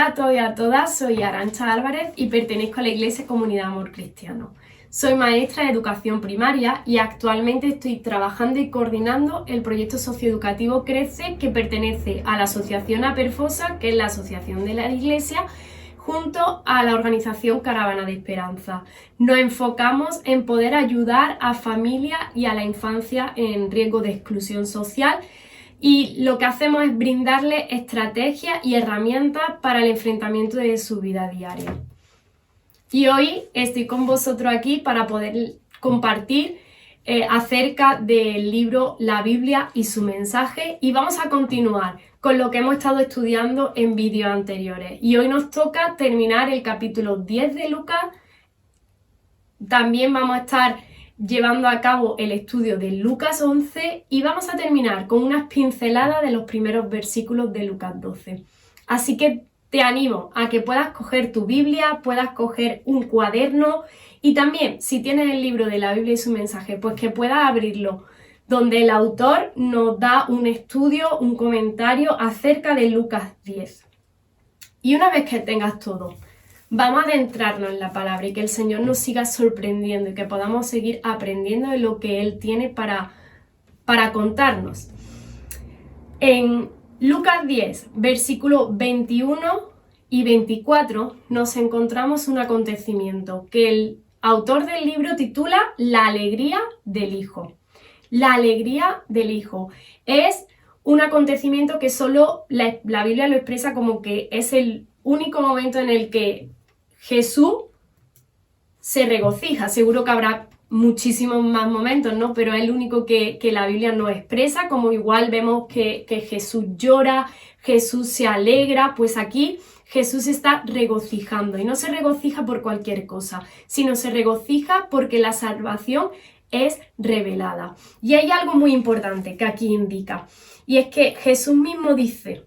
a todos y a todas, soy Arantxa Álvarez y pertenezco a la Iglesia Comunidad Amor Cristiano. Soy maestra de educación primaria y actualmente estoy trabajando y coordinando el proyecto socioeducativo CRECE, que pertenece a la asociación Aperfosa, que es la asociación de la Iglesia, junto a la organización Caravana de Esperanza. Nos enfocamos en poder ayudar a familias y a la infancia en riesgo de exclusión social, y lo que hacemos es brindarles estrategias y herramientas para el enfrentamiento de su vida diaria. Y hoy estoy con vosotros aquí para poder compartir acerca del libro La Biblia y su mensaje, y vamos a continuar con lo que hemos estado estudiando en vídeos anteriores. Y hoy nos toca terminar el capítulo 10 de Lucas. También vamos a estar llevando a cabo el estudio de Lucas 11 y vamos a terminar con unas pinceladas de los primeros versículos de Lucas 12. Así que te animo a que puedas coger tu Biblia, puedas coger un cuaderno y también, si tienes el libro de la Biblia y su mensaje, pues que puedas abrirlo, donde el autor nos da un estudio, un comentario acerca de Lucas 10. Y una vez que tengas todo, vamos a adentrarnos en la palabra y que el Señor nos siga sorprendiendo y que podamos seguir aprendiendo de lo que Él tiene para contarnos. En Lucas 10, versículos 21 y 24, nos encontramos un acontecimiento que el autor del libro titula La alegría del Hijo. La alegría del Hijo es un acontecimiento que solo la Biblia lo expresa como que es el único momento en el que Jesús se regocija. Seguro que habrá muchísimos más momentos, ¿no? Pero es el único que la Biblia nos expresa, como igual vemos que Jesús llora, Jesús se alegra, pues aquí Jesús se está regocijando, y no se regocija por cualquier cosa, sino se regocija porque la salvación es revelada. Y hay algo muy importante que aquí indica, y es que Jesús mismo dice: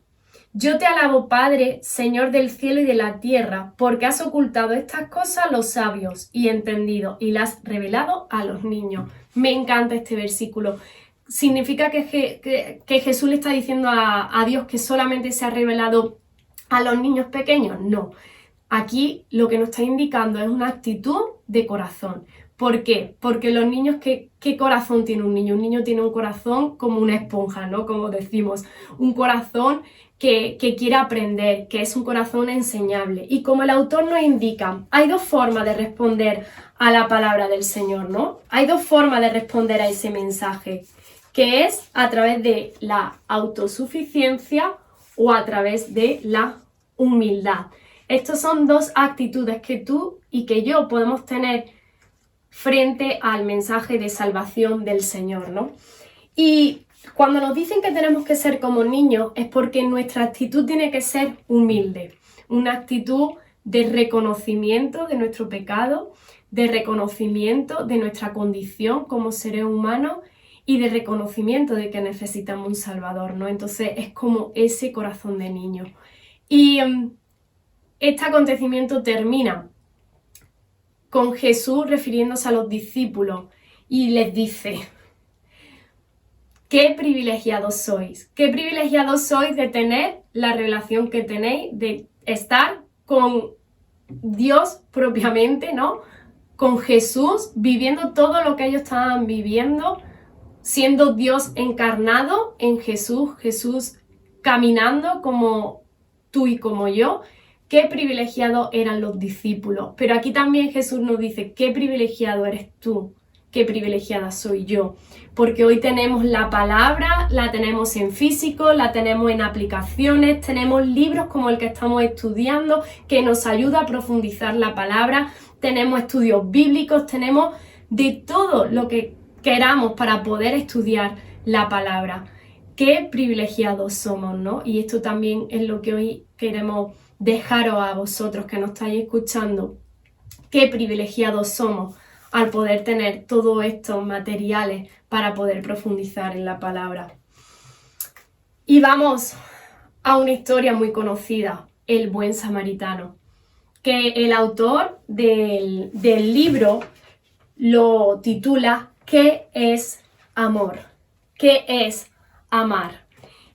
yo te alabo, Padre, Señor del cielo y de la tierra, porque has ocultado estas cosas a los sabios y entendidos y las has revelado a los niños. Me encanta este versículo. ¿Significa que Jesús le está diciendo a Dios que solamente se ha revelado a los niños pequeños? No. Aquí lo que nos está indicando es una actitud de corazón. ¿Por qué? Porque los niños, ¿qué corazón tiene un niño? Un niño tiene un corazón como una esponja, ¿no? Como decimos, un corazón que quiere aprender, que es un corazón enseñable. Y como el autor nos indica, hay dos formas de responder a la palabra del Señor, ¿no? Hay dos formas de responder a ese mensaje, que es a través de la autosuficiencia o a través de la humildad. Estas son dos actitudes que tú y que yo podemos tener frente al mensaje de salvación del Señor, ¿no? Y cuando nos dicen que tenemos que ser como niños es porque nuestra actitud tiene que ser humilde, una actitud de reconocimiento de nuestro pecado, de reconocimiento de nuestra condición como seres humanos y de reconocimiento de que necesitamos un Salvador, ¿no? Entonces es como ese corazón de niño. Y este acontecimiento termina con Jesús refiriéndose a los discípulos y les dice: ¡qué privilegiados sois! ¡Qué privilegiados sois de tener la relación que tenéis, de estar con Dios propiamente, ¿no? Con Jesús, viviendo todo lo que ellos estaban viviendo, siendo Dios encarnado en Jesús, Jesús caminando como tú y como yo. Qué privilegiados eran los discípulos. Pero aquí también Jesús nos dice: qué privilegiado eres tú, qué privilegiada soy yo. Porque hoy tenemos la palabra, la tenemos en físico, la tenemos en aplicaciones, tenemos libros como el que estamos estudiando que nos ayuda a profundizar la palabra, tenemos estudios bíblicos, tenemos de todo lo que queramos para poder estudiar la palabra. Qué privilegiados somos, ¿no? Y esto también es lo que hoy queremos dejaros a vosotros que nos estáis escuchando. Qué privilegiados somos al poder tener todos estos materiales para poder profundizar en la palabra. Y vamos a una historia muy conocida, el buen samaritano, que el autor del libro lo titula ¿Qué es amor? ¿Qué es amar?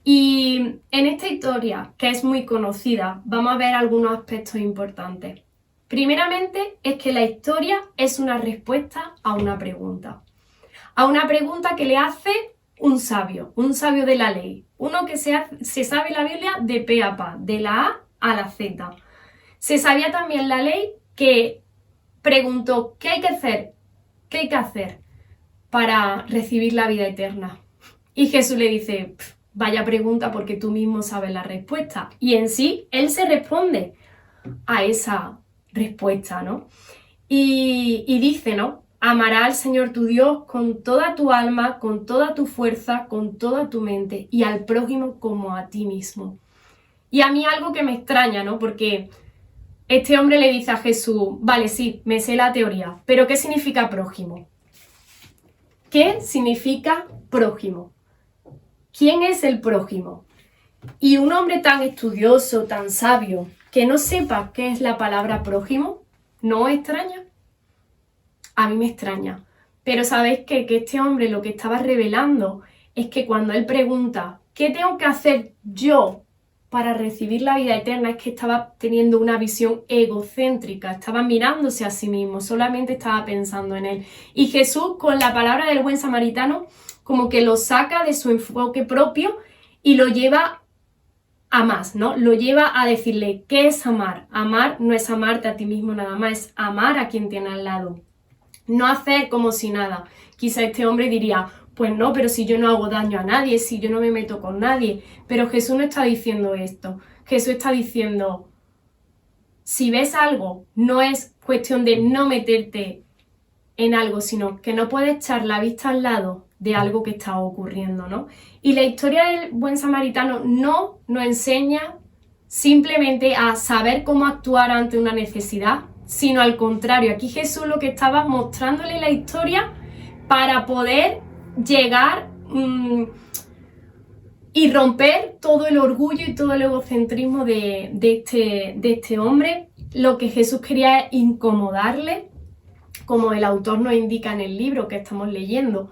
Y en esta historia, que es muy conocida, vamos a ver algunos aspectos importantes. Primeramente, es que la historia es una respuesta a una pregunta. A una pregunta que le hace un sabio de la ley. Uno que se sabe la Biblia de pe a pa, de la A a la Z. Se sabía también la ley que preguntó, ¿qué hay que hacer? ¿Qué hay que hacer para recibir la vida eterna? Y Jesús le dice, vaya pregunta porque tú mismo sabes la respuesta. Y en sí, él se responde a esa respuesta, ¿no? Y dice, ¿no? Amarás al Señor tu Dios con toda tu alma, con toda tu fuerza, con toda tu mente y al prójimo como a ti mismo. Y a mí algo que me extraña, ¿no? Porque este hombre le dice a Jesús, vale, sí, me sé la teoría, pero ¿qué significa prójimo? ¿Qué significa prójimo? ¿Quién es el prójimo? Y un hombre tan estudioso, tan sabio, que no sepa qué es la palabra prójimo, ¿no os extraña? A mí me extraña. Pero ¿sabéis qué? Que este hombre lo que estaba revelando es que cuando él pregunta, ¿qué tengo que hacer yo para recibir la vida eterna? Es que estaba teniendo una visión egocéntrica, estaba mirándose a sí mismo, solamente estaba pensando en él. Y Jesús, con la palabra del buen samaritano, como que lo saca de su enfoque propio y lo lleva a más, ¿no? Lo lleva a decirle, ¿qué es amar? Amar no es amarte a ti mismo nada más, es amar a quien tiene al lado. No hacer como si nada. Quizá este hombre diría, pues no, pero si yo no hago daño a nadie, si yo no me meto con nadie. Pero Jesús no está diciendo esto. Jesús está diciendo, si ves algo, no es cuestión de no meterte en algo, sino que no puedes echar la vista al lado de algo que está ocurriendo, ¿no? Y la historia del buen samaritano no nos enseña simplemente a saber cómo actuar ante una necesidad, sino al contrario. Aquí Jesús lo que estaba mostrándole la historia para poder llegar y romper todo el orgullo y todo el egocentrismo de este hombre. Lo que Jesús quería es incomodarle, como el autor nos indica en el libro que estamos leyendo.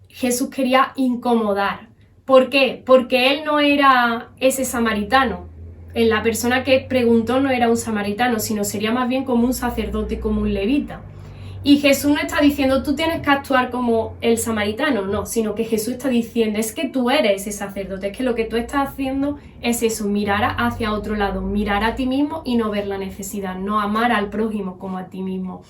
Jesús quería incomodar. ¿Por qué? Porque él no era ese samaritano. La persona que preguntó no era un samaritano, sino sería más bien como un sacerdote, como un levita. Y Jesús no está diciendo, tú tienes que actuar como el samaritano, no, sino que Jesús está diciendo, es que tú eres ese sacerdote, es que lo que tú estás haciendo es eso, mirar hacia otro lado, mirar a ti mismo y no ver la necesidad, no amar al prójimo como a ti mismo.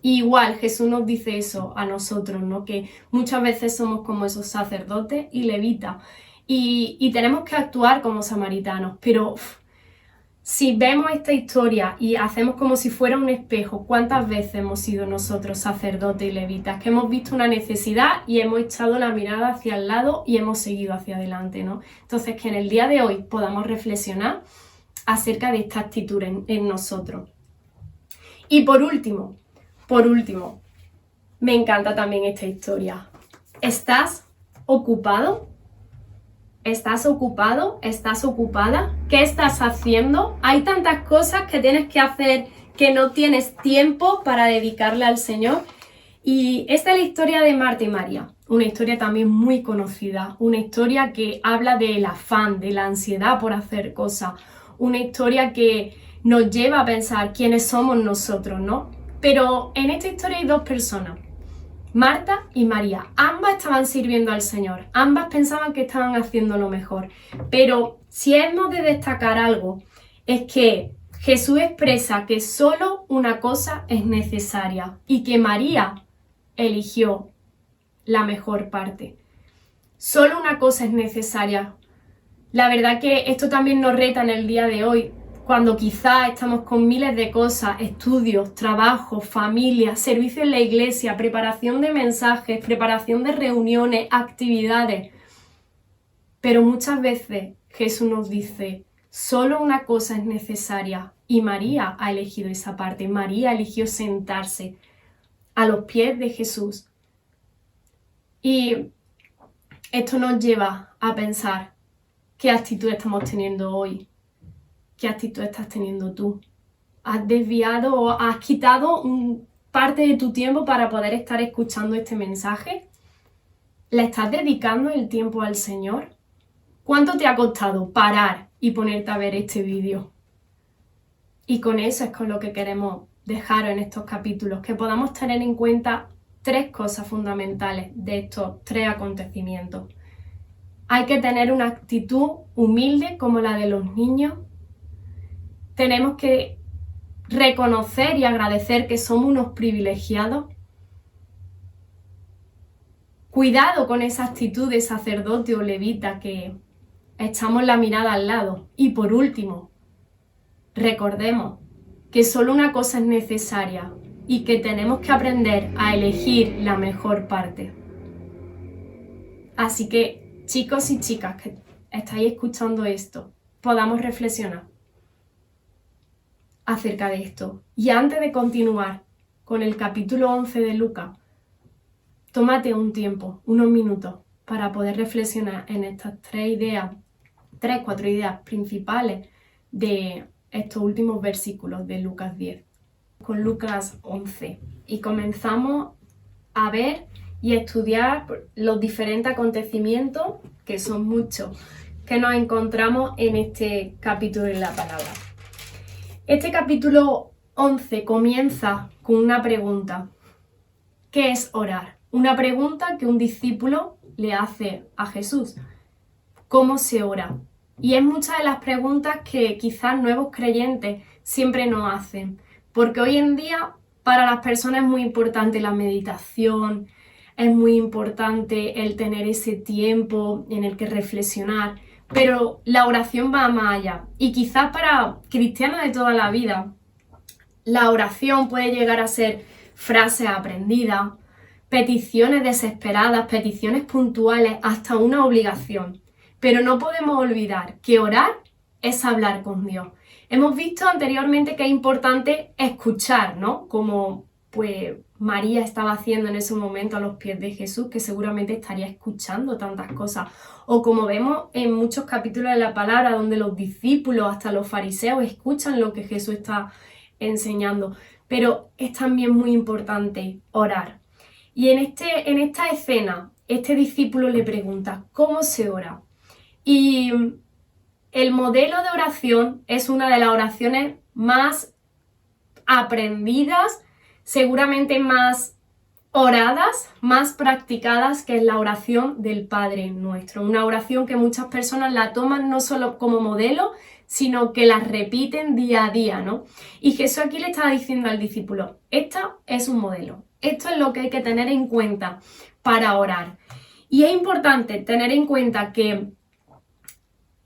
Y igual Jesús nos dice eso a nosotros, ¿no? Que muchas veces somos como esos sacerdotes y levitas y tenemos que actuar como samaritanos, pero si vemos esta historia y hacemos como si fuera un espejo, ¿cuántas veces hemos sido nosotros sacerdotes y levitas? Que hemos visto una necesidad y hemos echado la mirada hacia el lado y hemos seguido hacia adelante, ¿no? Entonces, que en el día de hoy podamos reflexionar acerca de esta actitud en nosotros. Y por último, me encanta también esta historia. ¿Estás ocupado? ¿Estás ocupado? ¿Estás ocupada? ¿Qué estás haciendo? Hay tantas cosas que tienes que hacer que no tienes tiempo para dedicarle al Señor. Y esta es la historia de Marta y María, una historia también muy conocida, una historia que habla del afán, de la ansiedad por hacer cosas, una historia que nos lleva a pensar quiénes somos nosotros, ¿no? Pero en esta historia hay dos personas, Marta y María. Ambas estaban sirviendo al Señor, ambas pensaban que estaban haciendo lo mejor. Pero si hemos de destacar algo, es que Jesús expresa que solo una cosa es necesaria y que María eligió la mejor parte. Solo una cosa es necesaria. La verdad que esto también nos reta en el día de hoy, cuando quizás estamos con miles de cosas, estudios, trabajo, familia, servicio en la iglesia, preparación de mensajes, preparación de reuniones, actividades. Pero muchas veces Jesús nos dice, solo una cosa es necesaria y María ha elegido esa parte. María eligió sentarse a los pies de Jesús. Y esto nos lleva a pensar qué actitud estamos teniendo hoy. ¿Qué actitud estás teniendo tú? ¿Has desviado o has quitado parte de tu tiempo para poder estar escuchando este mensaje? ¿Le estás dedicando el tiempo al Señor? ¿Cuánto te ha costado parar y ponerte a ver este vídeo? Y con eso es con lo que queremos dejaros en estos capítulos, que podamos tener en cuenta 3 cosas fundamentales de estos 3 acontecimientos. Hay que tener una actitud humilde como la de los niños. Tenemos que reconocer y agradecer que somos unos privilegiados. Cuidado con esa actitud de sacerdote o levita que echamos la mirada al lado. Y por último, recordemos que solo una cosa es necesaria y que tenemos que aprender a elegir la mejor parte. Así que, chicos y chicas que estáis escuchando esto, podamos reflexionar acerca de esto. Y antes de continuar con el capítulo 11 de Lucas, tómate un tiempo, unos minutos, para poder reflexionar en estas 4 ideas principales de estos últimos versículos de Lucas 10, con Lucas 11. Y comenzamos a ver y a estudiar los diferentes acontecimientos, que son muchos, que nos encontramos en este capítulo de la palabra. Este capítulo 11 comienza con una pregunta. ¿Qué es orar? Una pregunta que un discípulo le hace a Jesús. ¿Cómo se ora? Y es muchas de las preguntas que quizás nuevos creyentes siempre nos hacen, porque hoy en día para las personas es muy importante la meditación, es muy importante el tener ese tiempo en el que reflexionar, pero la oración va más allá. Y quizás para cristianos de toda la vida, la oración puede llegar a ser frases aprendidas, peticiones desesperadas, peticiones puntuales, hasta una obligación. Pero no podemos olvidar que orar es hablar con Dios. Hemos visto anteriormente que es importante escuchar, ¿no? Como pues María estaba haciendo en ese momento a los pies de Jesús, que seguramente estaría escuchando tantas cosas. O como vemos en muchos capítulos de la palabra, donde los discípulos, hasta los fariseos, escuchan lo que Jesús está enseñando. Pero es también muy importante orar. Y en esta escena, este discípulo le pregunta, ¿cómo se ora? Y el modelo de oración es una de las oraciones más aprendidas, seguramente más oradas, más practicadas, que es la oración del Padre Nuestro. Una oración que muchas personas la toman no solo como modelo, sino que la repiten día a día, ¿no? Y Jesús aquí le estaba diciendo al discípulo, esta es un modelo, esto es lo que hay que tener en cuenta para orar. Y es importante tener en cuenta que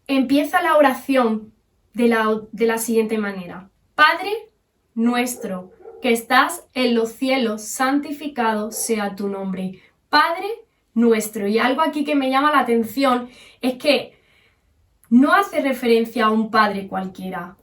empieza la oración de la siguiente manera. Padre nuestro, que estás en los cielos, santificado sea tu nombre. Padre nuestro. Y algo aquí que me llama la atención es que no hace referencia a un padre cualquiera.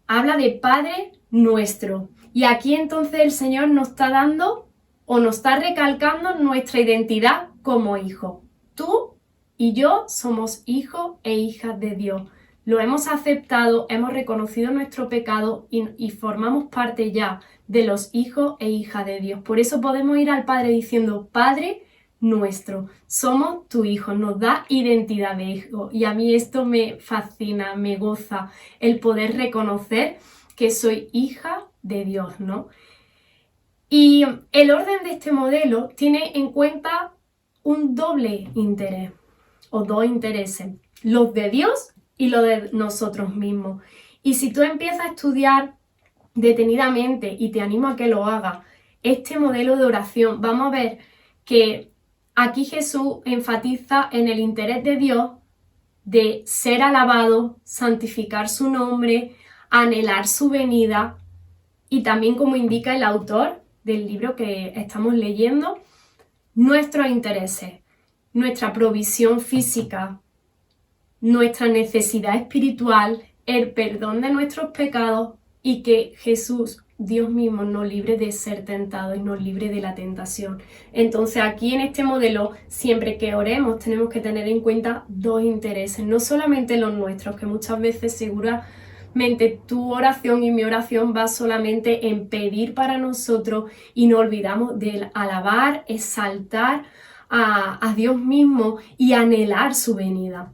Habla de Padre nuestro. Y aquí entonces el Señor nos está dando o nos está recalcando nuestra identidad como hijo. Tú y yo somos hijos e hijas de Dios. Lo hemos aceptado, hemos reconocido nuestro pecado y formamos parte ya de los hijos e hijas de Dios. Por eso podemos ir al Padre diciendo, Padre nuestro, somos tu hijo, nos da identidad de hijo. Y a mí esto me fascina, me goza el poder reconocer que soy hija de Dios, ¿no? Y el orden de este modelo tiene en cuenta un doble interés, o 2 intereses, los de Dios y los de nosotros mismos. Y si tú empiezas a estudiar detenidamente, y te animo a que lo hagas, este modelo de oración, vamos a ver que aquí Jesús enfatiza en el interés de Dios de ser alabado, santificar su nombre, anhelar su venida, y también, como indica el autor del libro que estamos leyendo, nuestros intereses, nuestra provisión física, nuestra necesidad espiritual, el perdón de nuestros pecados y que Jesús, Dios mismo, nos libre de ser tentado y nos libre de la tentación. Entonces aquí en este modelo, siempre que oremos, tenemos que tener en cuenta 2 intereses, no solamente los nuestros, que muchas veces seguramente tu oración y mi oración va solamente en pedir para nosotros y nos olvidamos de alabar, exaltar a Dios mismo y anhelar su venida.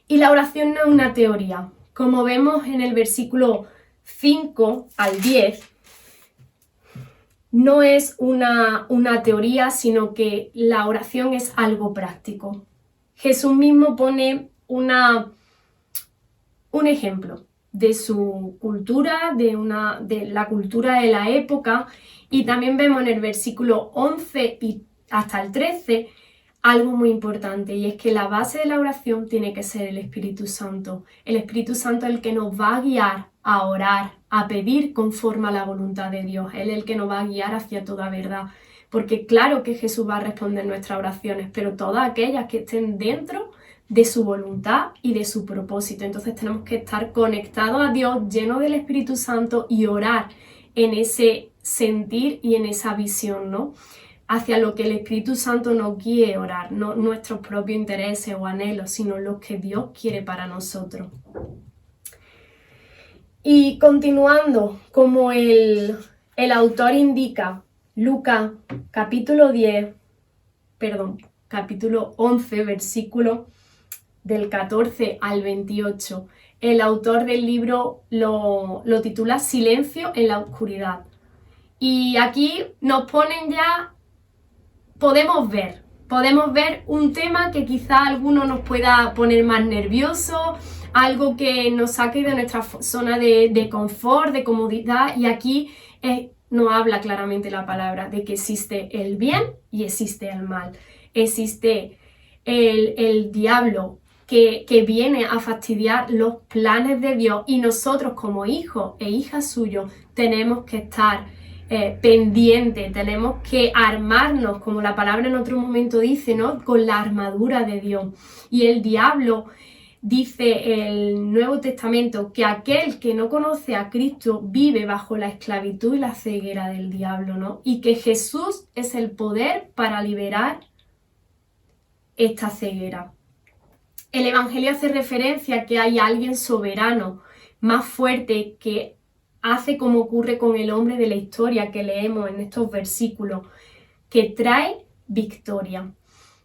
Y la oración no es una teoría. Como vemos en el versículo 5 al 10, no es una teoría, sino que la oración es algo práctico. Jesús mismo pone un ejemplo de su cultura, de la cultura de la época, y también vemos en el versículo 11 y hasta el 13 algo muy importante, y es que la base de la oración tiene que ser el Espíritu Santo. El Espíritu Santo es el que nos va a guiar a orar, a pedir conforme a la voluntad de Dios. Él es el que nos va a guiar hacia toda verdad. Porque claro que Jesús va a responder nuestras oraciones, pero todas aquellas que estén dentro de su voluntad y de su propósito. Entonces tenemos que estar conectados a Dios, llenos del Espíritu Santo, y orar en ese sentir y en esa visión, ¿no? Hacia lo que el Espíritu Santo nos guíe a orar, no nuestros propios intereses o anhelos, sino lo que Dios quiere para nosotros. Y continuando, como el autor indica, Lucas capítulo 11, versículo del 14 al 28. El autor del libro lo titula Silencio en la oscuridad. Y aquí nos ponen ya, podemos ver un tema que quizá a alguno nos pueda poner más nervioso, algo que nos saque de nuestra zona de confort, de comodidad, y aquí nos habla claramente la palabra de que existe el bien y existe el mal. Existe el diablo que viene a fastidiar los planes de Dios, y nosotros como hijos e hijas suyos tenemos que estar pendientes, tenemos que armarnos, como la palabra en otro momento dice, ¿no? Con la armadura de Dios. Y el diablo, dice el Nuevo Testamento, que aquel que no conoce a Cristo vive bajo la esclavitud y la ceguera del diablo, ¿no? Y que Jesús es el poder para liberar esta ceguera. El Evangelio hace referencia a que hay alguien soberano, más fuerte, que hace como ocurre con el hombre de la historia que leemos en estos versículos, que trae victoria.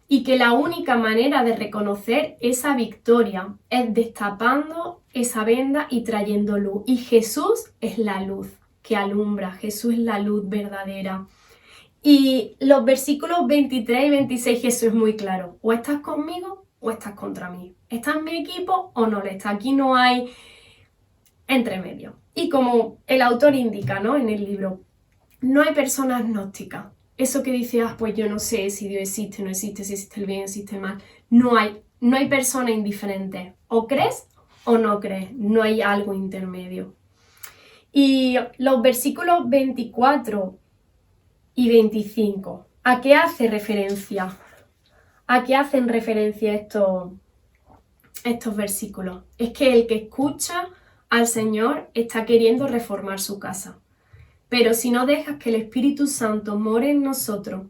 Y que la única manera de reconocer esa victoria es destapando esa venda y trayendo luz. Y Jesús es la luz que alumbra, Jesús es la luz verdadera. Y los versículos 23 y 26, Jesús es muy claro: o estás conmigo o estás contra mí. ¿Estás en mi equipo o no lo estás? Aquí no hay entre medio. Y como el autor indica, ¿no?, en el libro, no hay personas gnósticas. Eso que dice, pues yo no sé si Dios existe o no existe, si existe el bien o existe el mal. No hay personas indiferentes. O crees o no crees. No hay algo intermedio. Y los versículos 24 y 25, ¿a qué hace referencia? ¿A qué hacen referencia estos versículos? Es que el que escucha al Señor está queriendo reformar su casa. Pero si no dejas que el Espíritu Santo more en nosotros,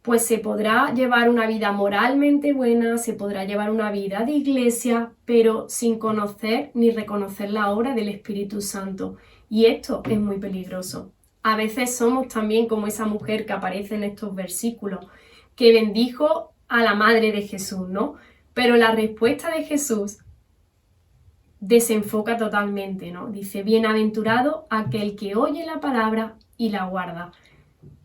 pues se podrá llevar una vida moralmente buena, se podrá llevar una vida de iglesia, pero sin conocer ni reconocer la obra del Espíritu Santo. Y esto es muy peligroso. A veces somos también como esa mujer que aparece en estos versículos, que bendijo a la madre de Jesús, ¿no? Pero la respuesta de Jesús desenfoca totalmente, ¿no? Dice, bienaventurado aquel que oye la palabra y la guarda.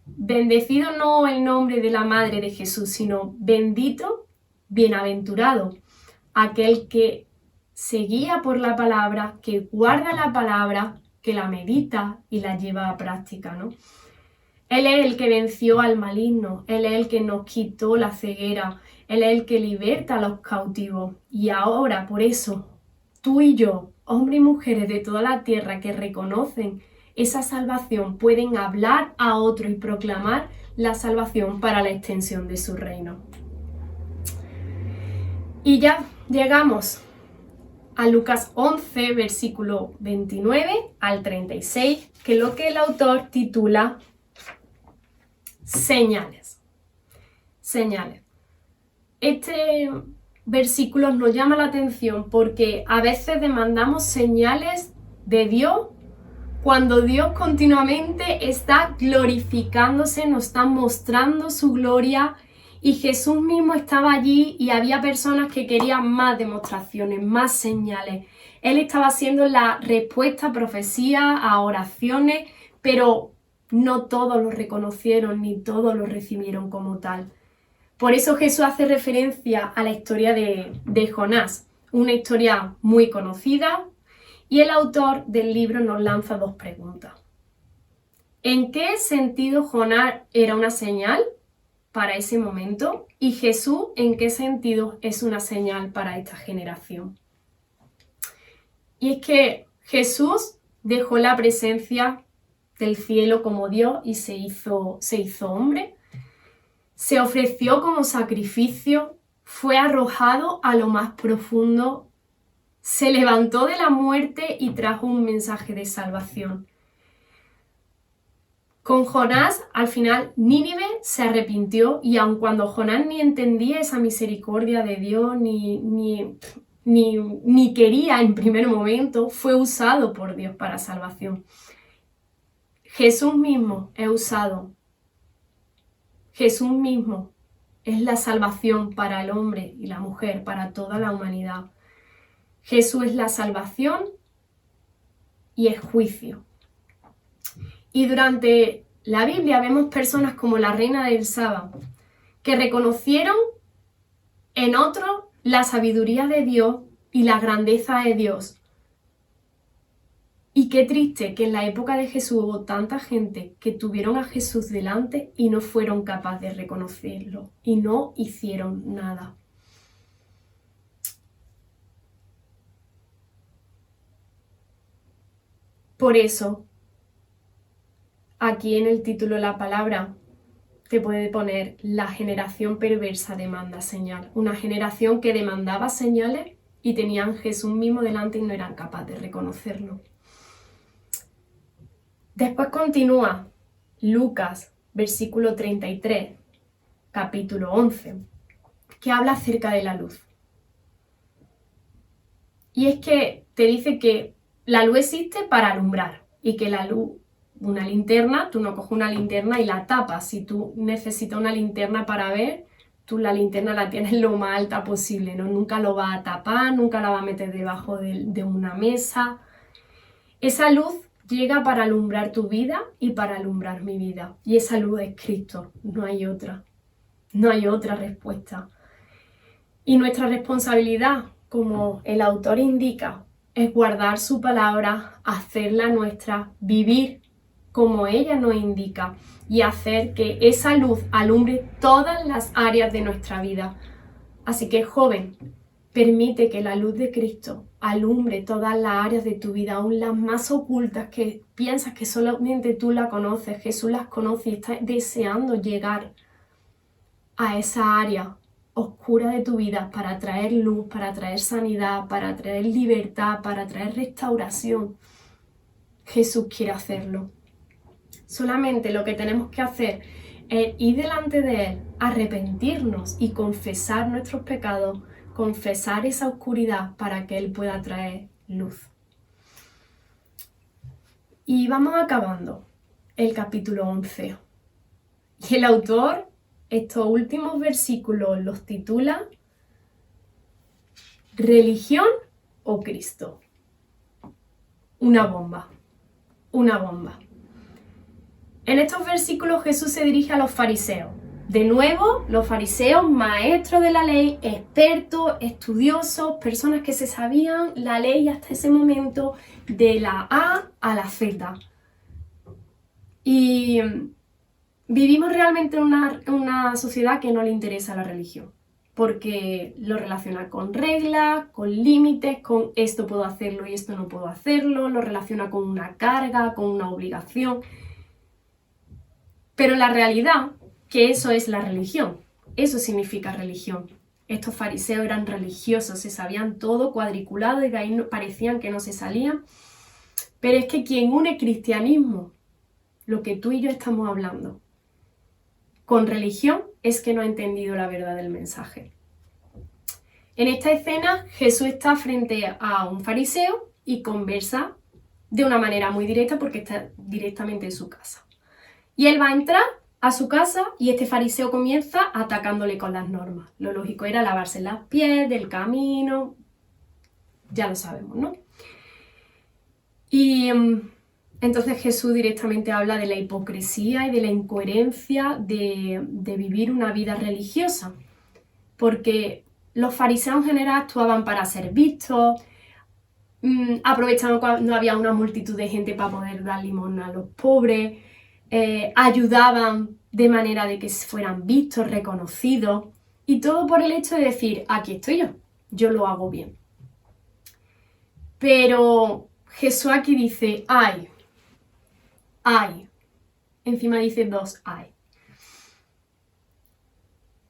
Bendecido no el nombre de la madre de Jesús, sino bendito, bienaventurado aquel que se guía por la palabra, que guarda la palabra, que la medita y la lleva a práctica, ¿no? Él es el que venció al maligno, Él es el que nos quitó la ceguera, Él es el que liberta a los cautivos. Y ahora, por eso, tú y yo, hombres y mujeres de toda la tierra que reconocen esa salvación, pueden hablar a otro y proclamar la salvación para la extensión de su reino. Y ya llegamos a Lucas 11, versículo 29 al 36, que es lo que el autor titula Señales. Señales. Este versículo nos llama la atención porque a veces demandamos señales de Dios cuando Dios continuamente está glorificándose, nos está mostrando su gloria Y Jesús mismo estaba allí y había personas que querían más demostraciones, más señales. Él estaba haciendo la respuesta a profecías, a oraciones, pero no todos lo reconocieron ni todos lo recibieron como tal. Por eso Jesús hace referencia a la historia de Jonás, una historia muy conocida, y el autor del libro nos lanza dos preguntas. ¿En qué sentido Jonás era una señal para ese momento? Y Jesús, ¿en qué sentido es una señal para esta generación? Y es que Jesús dejó la presencia del cielo como Dios y se hizo hombre. Se ofreció como sacrificio, fue arrojado a lo más profundo, se levantó de la muerte y trajo un mensaje de salvación. Con Jonás, al final, Nínive se arrepintió y aun cuando Jonás ni entendía esa misericordia de Dios, ni quería en primer momento, fue usado por Dios para salvación. Jesús mismo es usado. Jesús mismo es la salvación para el hombre y la mujer, para toda la humanidad. Jesús es la salvación y es juicio. Y durante la Biblia vemos personas como la reina del Saba, que reconocieron en otros la sabiduría de Dios y la grandeza de Dios. Y qué triste que en la época de Jesús hubo tanta gente que tuvieron a Jesús delante y no fueron capaces de reconocerlo y no hicieron nada. Por eso, aquí en el título de la palabra te puede poner: la generación perversa demanda señal. Una generación que demandaba señales y tenían a Jesús mismo delante y no eran capaces de reconocerlo. Después continúa Lucas, versículo 33, capítulo 11, que habla acerca de la luz. Y es que te dice que la luz existe para alumbrar y que la luz, una linterna, tú no coges una linterna y la tapas. Si tú necesitas una linterna para ver, tú la linterna la tienes lo más alta posible, ¿no? Nunca lo vas a tapar, nunca la vas a meter debajo de una mesa. Esa luz llega para alumbrar tu vida y para alumbrar mi vida. Y esa luz es Cristo, no hay otra. No hay otra respuesta. Y nuestra responsabilidad, como el autor indica, es guardar su palabra, hacerla nuestra, vivir como ella nos indica y hacer que esa luz alumbre todas las áreas de nuestra vida. Así que, joven, permite que la luz de Cristo alumbre todas las áreas de tu vida, aún las más ocultas que piensas que solamente tú las conoces. Jesús las conoce y está deseando llegar a esa área oscura de tu vida para traer luz, para traer sanidad, para traer libertad, para traer restauración. Jesús quiere hacerlo. Solamente lo que tenemos que hacer es ir delante de Él, arrepentirnos y confesar nuestros pecados, confesar esa oscuridad para que Él pueda traer luz. Y vamos acabando el capítulo 11. Y el autor, estos últimos versículos los titula ¿Religión o Cristo? Una bomba, una bomba. En estos versículos Jesús se dirige a los fariseos. De nuevo, los fariseos, maestros de la ley, expertos, estudiosos, personas que se sabían la ley hasta ese momento de la A a la Z. Y vivimos realmente en una sociedad que no le interesa la religión, porque lo relaciona con reglas, con límites, con esto puedo hacerlo y esto no puedo hacerlo, lo relaciona con una carga, con una obligación. Pero la realidad, que eso es la religión, eso significa religión. Estos fariseos eran religiosos, se sabían todo cuadriculado y de ahí parecían que no se salían. Pero es que quien une cristianismo, lo que tú y yo estamos hablando, con religión, es que no ha entendido la verdad del mensaje. En esta escena, Jesús está frente a un fariseo y conversa de una manera muy directa porque está directamente en su casa. Y él va a entrar a su casa y este fariseo comienza atacándole con las normas. Lo lógico era lavarse las pies del camino, ya lo sabemos, ¿no? Y entonces Jesús directamente habla de la hipocresía y de la incoherencia de vivir una vida religiosa, porque los fariseos en general actuaban para ser vistos, aprovechaban cuando había una multitud de gente para poder dar limosna a los pobres, ayudaban de manera de que fueran vistos, reconocidos, y todo por el hecho de decir, aquí estoy yo lo hago bien. Pero Jesús aquí dice, ay, encima dice dos ay.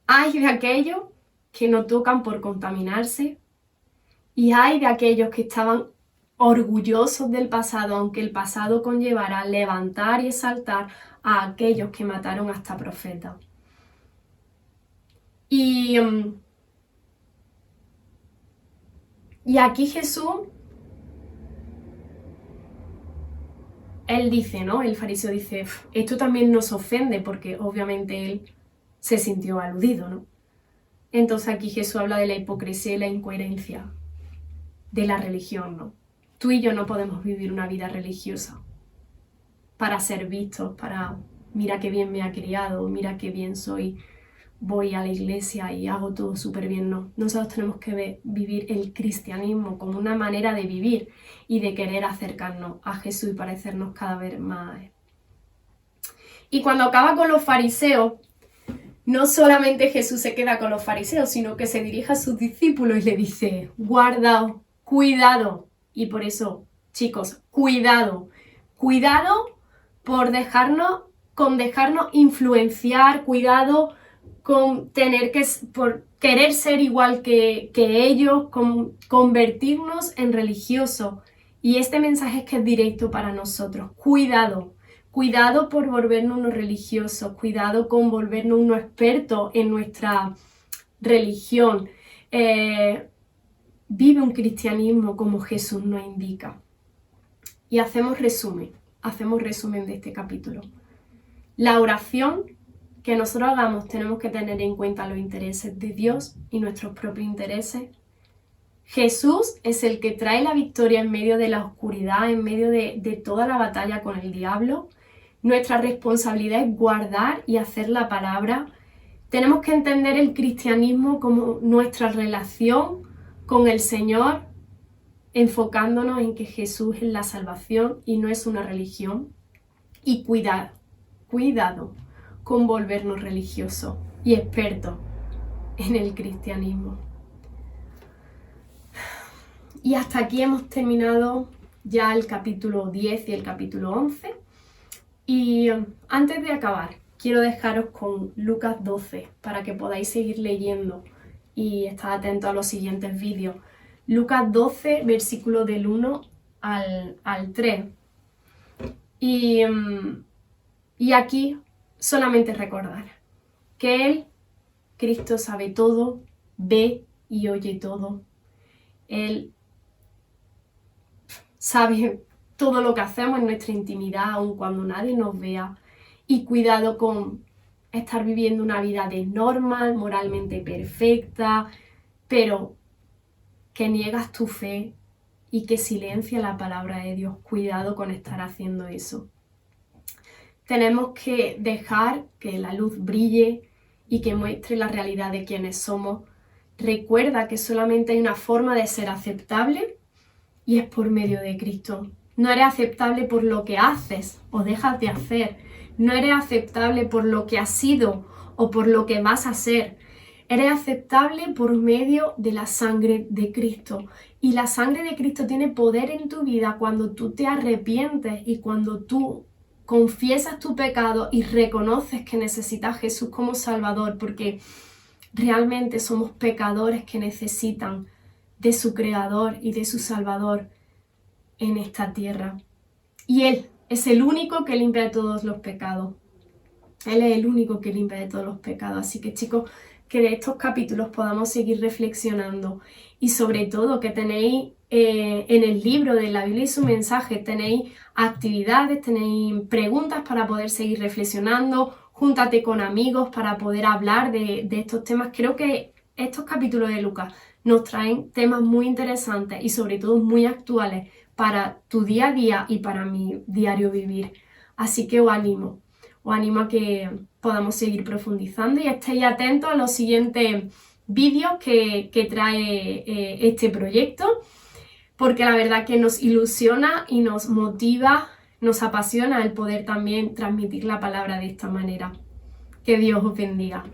Ay de aquellos que no tocan por contaminarse, y ay de aquellos que estaban orgullosos del pasado, aunque el pasado conllevara levantar y exaltar a aquellos que mataron hasta profetas. Y aquí Jesús, él dice, ¿no? El fariseo dice, esto también nos ofende, porque obviamente él se sintió aludido, ¿no? Entonces aquí Jesús habla de la hipocresía y la incoherencia de la religión, ¿no? Tú y yo no podemos vivir una vida religiosa para ser vistos, para mira qué bien me ha criado, mira qué bien soy, voy a la iglesia y hago todo súper bien, no. Nosotros tenemos que vivir el cristianismo como una manera de vivir y de querer acercarnos a Jesús y parecernos cada vez más. Y cuando acaba con los fariseos, no solamente Jesús se queda con los fariseos, sino que se dirige a sus discípulos y le dice, guardaos, cuidado. Y por eso, chicos, cuidado por dejarnos influenciar, cuidado con por querer ser igual que ellos, con convertirnos en religiosos. Y este mensaje es que es directo para nosotros. Cuidado por volvernos unos religiosos, cuidado con volvernos unos expertos en nuestra religión. Vive un cristianismo como Jesús nos indica. Y hacemos resumen de este capítulo. La oración que nosotros hagamos tenemos que tener en cuenta los intereses de Dios y nuestros propios intereses. Jesús es el que trae la victoria en medio de la oscuridad, en medio de toda la batalla con el diablo. Nuestra responsabilidad es guardar y hacer la palabra. Tenemos que entender el cristianismo como nuestra relación con el Señor, enfocándonos en que Jesús es la salvación y no es una religión. Y cuidado con volvernos religiosos y expertos en el cristianismo. Y hasta aquí hemos terminado ya el capítulo 10 y el capítulo 11. Y antes de acabar, quiero dejaros con Lucas 12 para que podáis seguir leyendo y estar atentos a los siguientes vídeos. Lucas 12, versículo del 1 al 3. Y aquí solamente recordar que Él, Cristo, sabe todo, ve y oye todo. Él sabe todo lo que hacemos en nuestra intimidad, aun cuando nadie nos vea. Y cuidado con estar viviendo una vida de normal, moralmente perfecta, pero que niegas tu fe y que silencia la palabra de Dios. Cuidado con estar haciendo eso. Tenemos que dejar que la luz brille y que muestre la realidad de quienes somos. Recuerda que solamente hay una forma de ser aceptable y es por medio de Cristo. No eres aceptable por lo que haces o dejas de hacer. No eres aceptable por lo que has sido o por lo que vas a ser. Eres aceptable por medio de la sangre de Cristo. Y la sangre de Cristo tiene poder en tu vida cuando tú te arrepientes y cuando tú confiesas tu pecado y reconoces que necesitas a Jesús como Salvador, porque realmente somos pecadores que necesitan de su Creador y de su Salvador en esta tierra. Y Él es el único que limpia de todos los pecados. Él es el único que limpia de todos los pecados. Así que, chicos, que de estos capítulos podamos seguir reflexionando y sobre todo que tenéis en el libro de la Biblia y su mensaje, tenéis actividades, tenéis preguntas para poder seguir reflexionando, júntate con amigos para poder hablar de estos temas. Creo que estos capítulos de Lucas nos traen temas muy interesantes y sobre todo muy actuales para tu día a día y para mi diario vivir. Así que os animo a que podamos seguir profundizando y estéis atentos a los siguientes vídeos que trae este proyecto, porque la verdad que nos ilusiona y nos motiva, nos apasiona el poder también transmitir la palabra de esta manera. Que Dios os bendiga.